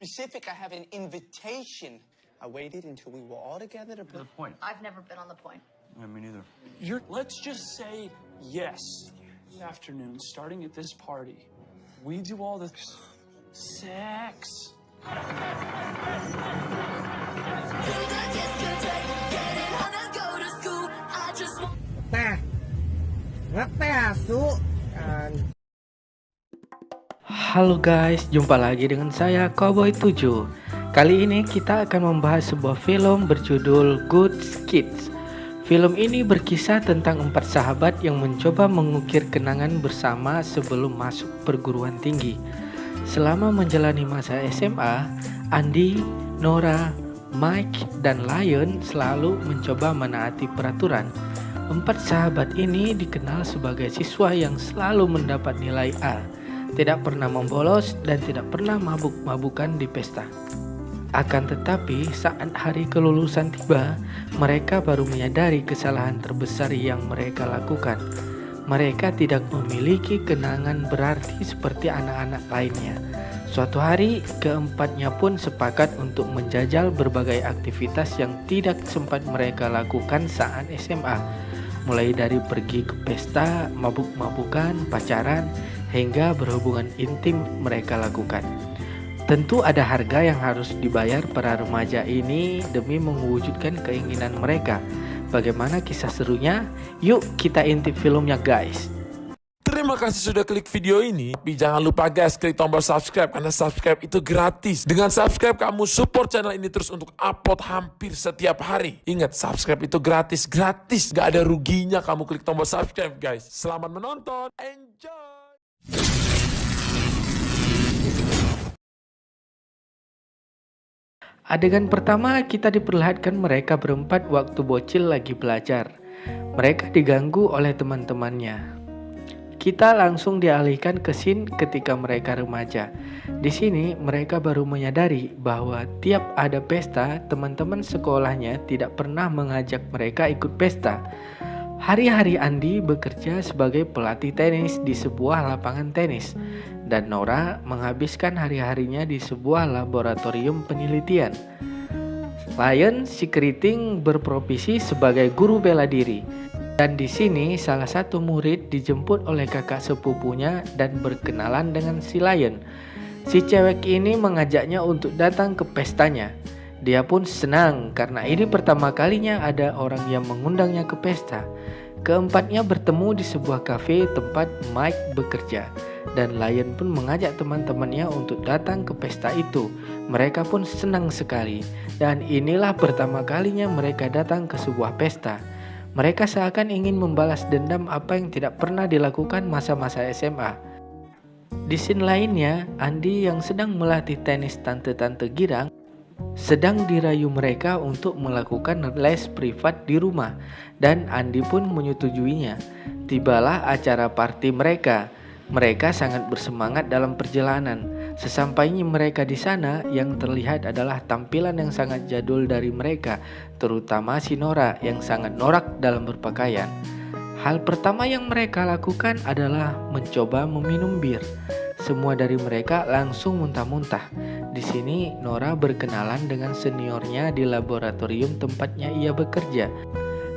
specific. I have an invitation. I waited until we were all together to The point. I've never been on the point. Yeah, me neither. Let's just say yes. This afternoon, starting at this party, we do all the sex. Halo guys, jumpa lagi dengan saya Cowboy 7. Kali ini kita akan membahas sebuah film berjudul Good Kids. Film ini berkisah tentang 4 sahabat yang mencoba mengukir kenangan bersama sebelum masuk perguruan tinggi. Selama menjalani masa SMA, Andy, Nora, Mike, dan Lion selalu mencoba menaati peraturan. 4 sahabat ini dikenal sebagai siswa yang selalu mendapat nilai A, tidak pernah membolos dan tidak pernah mabuk-mabukan di pesta. Akan tetapi saat hari kelulusan tiba, mereka baru menyadari kesalahan terbesar yang mereka lakukan. Mereka tidak memiliki kenangan berarti seperti anak-anak lainnya. Suatu hari, keempatnya pun sepakat untuk menjajal berbagai aktivitas yang tidak sempat mereka lakukan saat SMA. Mulai dari pergi ke pesta, mabuk-mabukan, pacaran, hingga berhubungan intim mereka lakukan. Tentu ada harga yang harus dibayar para remaja ini demi mewujudkan keinginan mereka. Bagaimana kisah serunya? Yuk kita intip filmnya guys. Terima kasih sudah klik video ini. Tapi jangan lupa guys, klik tombol subscribe karena subscribe itu gratis. Dengan subscribe kamu support channel ini terus untuk upload hampir setiap hari. Ingat, subscribe itu gratis. Gak ada ruginya kamu klik tombol subscribe guys. Selamat menonton. Enjoy. Adegan pertama kita diperlihatkan mereka berempat waktu bocil lagi belajar. Mereka diganggu oleh teman-temannya. Kita langsung dialihkan ke scene ketika mereka remaja. Di sini mereka baru menyadari bahwa tiap ada pesta, teman-teman sekolahnya tidak pernah mengajak mereka ikut pesta. Hari-hari Andy bekerja sebagai pelatih tenis di sebuah lapangan tenis, dan Nora menghabiskan hari-harinya di sebuah laboratorium penelitian. Lion si keriting berprofesi sebagai guru bela diri, dan di sini salah satu murid dijemput oleh kakak sepupunya dan berkenalan dengan si Lion. Si cewek ini mengajaknya untuk datang ke pestanya. Dia pun senang karena ini pertama kalinya ada orang yang mengundangnya ke pesta. Keempatnya bertemu di sebuah kafe tempat Mike bekerja, dan Lion pun mengajak teman-temannya untuk datang ke pesta itu. Mereka pun senang sekali, dan inilah pertama kalinya mereka datang ke sebuah pesta. Mereka seakan ingin membalas dendam apa yang tidak pernah dilakukan masa-masa SMA. Di scene lainnya, Andy yang sedang melatih tenis tante-tante girang sedang dirayu mereka untuk melakukan les privat di rumah, dan Andy pun menyetujuinya. Tibalah acara party mereka. Mereka sangat bersemangat dalam perjalanan. Sesampainya mereka di sana, yang terlihat adalah tampilan yang sangat jadul dari mereka, terutama si Nora yang sangat norak dalam berpakaian. Hal pertama yang mereka lakukan adalah mencoba meminum bir. Semua dari mereka langsung muntah-muntah. Di sini Nora berkenalan dengan seniornya di laboratorium tempatnya ia bekerja,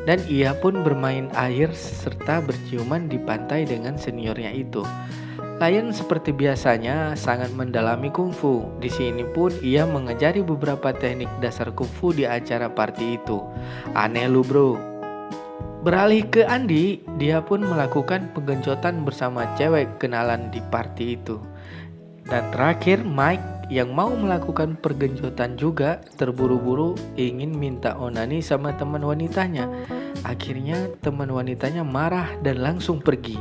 dan ia pun bermain air serta berciuman di pantai dengan seniornya itu. Lion seperti biasanya sangat mendalami kungfu. Di sini pun ia mengajari beberapa teknik dasar kungfu di acara party itu. Aneh lu bro. Beralih ke Andy, dia pun melakukan penggencotan bersama cewek kenalan di party itu. Dan terakhir Mike yang mau melakukan pergencotan juga terburu-buru ingin minta onani sama teman wanitanya. Akhirnya teman wanitanya marah dan langsung pergi.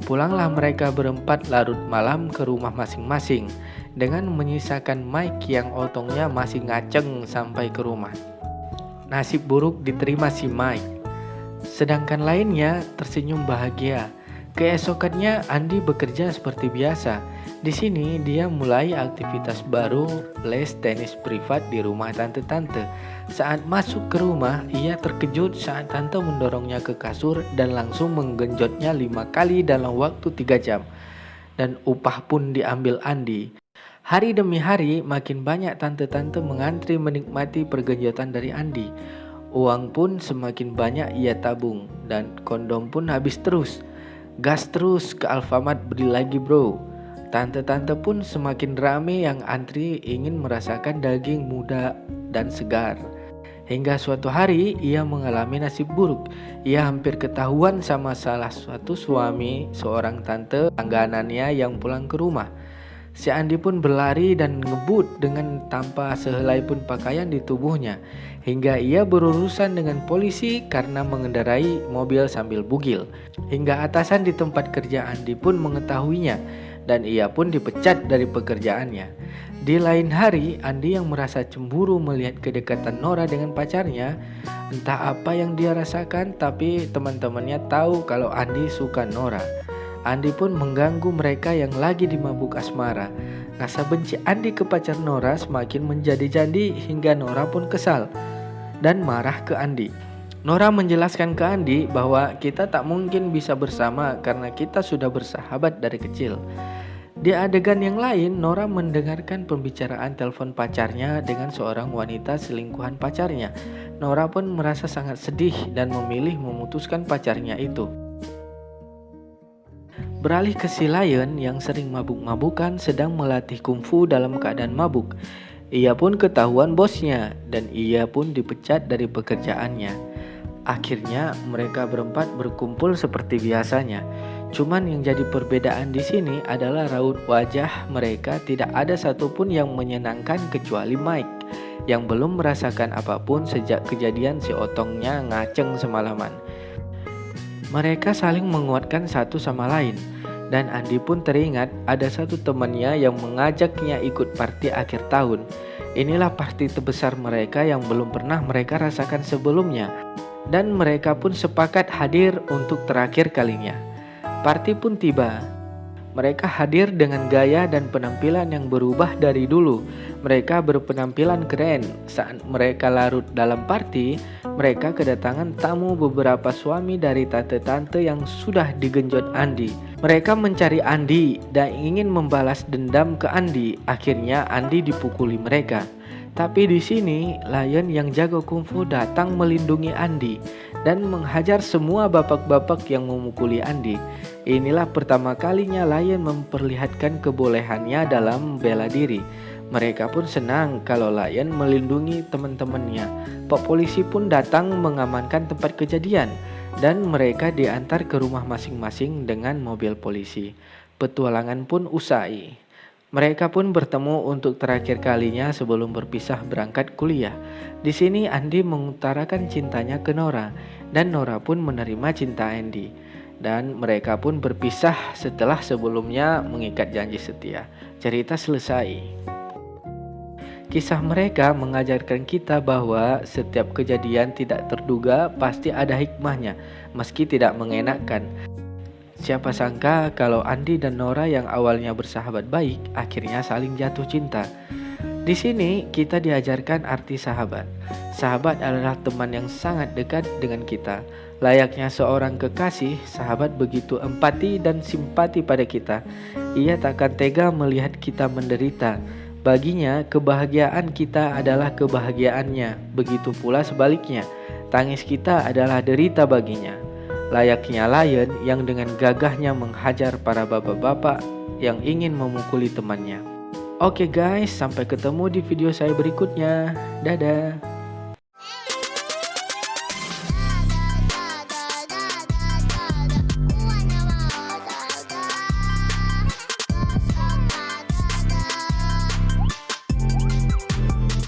Pulanglah mereka berempat larut malam ke rumah masing-masing, dengan menyisakan Mike yang otongnya masih ngaceng sampai ke rumah. Nasib buruk diterima si Mike, sedangkan lainnya tersenyum bahagia. Keesokannya Andy bekerja seperti biasa. Di sini dia mulai aktivitas baru, les tenis privat di rumah tante-tante. Saat masuk ke rumah, ia terkejut saat tante mendorongnya ke kasur dan langsung menggenjotnya 5 kali dalam waktu 3 jam. Dan upah pun diambil Andy. Hari demi hari makin banyak tante-tante mengantri menikmati pergenjotan dari Andi. Uang pun semakin banyak ia tabung dan kondom pun habis terus. Gas terus ke Alfamart beli lagi bro. Tante-tante pun semakin rame yang antri ingin merasakan daging muda dan segar. Hingga suatu hari ia mengalami nasib buruk. Ia hampir ketahuan sama salah suatu suami seorang tante langganannya yang pulang ke rumah. Si Andi pun berlari dan ngebut dengan tanpa sehelai pun pakaian di tubuhnya. Hingga ia berurusan dengan polisi karena mengendarai mobil sambil bugil. Hingga atasan di tempat kerja Andi pun mengetahuinya dan ia pun dipecat dari pekerjaannya. Di lain hari, Andi yang merasa cemburu melihat kedekatan Nora dengan pacarnya. Entah apa yang dia rasakan, tapi teman-temannya tahu kalau Andi suka Nora. Andi pun mengganggu mereka yang lagi dimabuk asmara. Rasa benci Andi ke pacar Nora semakin menjadi-jadi hingga Nora pun kesal dan marah ke Andi. Nora menjelaskan ke Andi bahwa kita tak mungkin bisa bersama karena kita sudah bersahabat dari kecil. Di adegan yang lain, Nora mendengarkan pembicaraan telepon pacarnya dengan seorang wanita selingkuhan pacarnya. Nora pun merasa sangat sedih dan memilih memutuskan pacarnya itu. Beralih ke si Lion yang sering mabuk-mabukan sedang melatih kungfu dalam keadaan mabuk. Ia pun ketahuan bosnya dan ia pun dipecat dari pekerjaannya. Akhirnya mereka berempat berkumpul seperti biasanya. Cuman yang jadi perbedaan di sini adalah raut wajah mereka tidak ada satupun yang menyenangkan kecuali Mike yang belum merasakan apapun sejak kejadian si Otongnya ngaceng semalaman. Mereka saling menguatkan satu sama lain dan Andi pun teringat ada satu temannya yang mengajaknya ikut party akhir tahun. Inilah party terbesar mereka yang belum pernah mereka rasakan sebelumnya dan mereka pun sepakat hadir untuk terakhir kalinya. Party pun tiba. Mereka hadir dengan gaya dan penampilan yang berubah dari dulu. Mereka berpenampilan keren. Saat mereka larut dalam party, mereka kedatangan tamu beberapa suami dari tante-tante yang sudah digenjot Andi. Mereka mencari Andi dan ingin membalas dendam ke Andi. Akhirnya Andi dipukuli mereka. Tapi di sini Lion yang jago kungfu datang melindungi Andi dan menghajar semua bapak-bapak yang memukuli Andi. Inilah pertama kalinya Lion memperlihatkan kebolehannya dalam bela diri. Mereka pun senang kalau Lion melindungi teman-temannya. Pak polisi pun datang mengamankan tempat kejadian dan mereka diantar ke rumah masing-masing dengan mobil polisi. Petualangan pun usai. Mereka pun bertemu untuk terakhir kalinya sebelum berpisah berangkat kuliah. Di sini Andi mengutarakan cintanya ke Nora dan Nora pun menerima cinta Andi. Dan mereka pun berpisah setelah sebelumnya mengikat janji setia. Cerita selesai. Kisah mereka mengajarkan kita bahwa setiap kejadian tidak terduga pasti ada hikmahnya, meski tidak mengenakkan. Siapa sangka kalau Andi dan Nora yang awalnya bersahabat baik, akhirnya saling jatuh cinta. Di sini kita diajarkan arti sahabat. Sahabat adalah teman yang sangat dekat dengan kita. Layaknya seorang kekasih, sahabat begitu empati dan simpati pada kita. Ia takkan tega melihat kita menderita. Baginya, kebahagiaan kita adalah kebahagiaannya. Begitu pula sebaliknya, tangis kita adalah derita baginya. Layaknya Lion yang dengan gagahnya menghajar para bapak-bapak yang ingin memukuli temannya. Oke guys, sampai ketemu di video saya berikutnya. Dadah.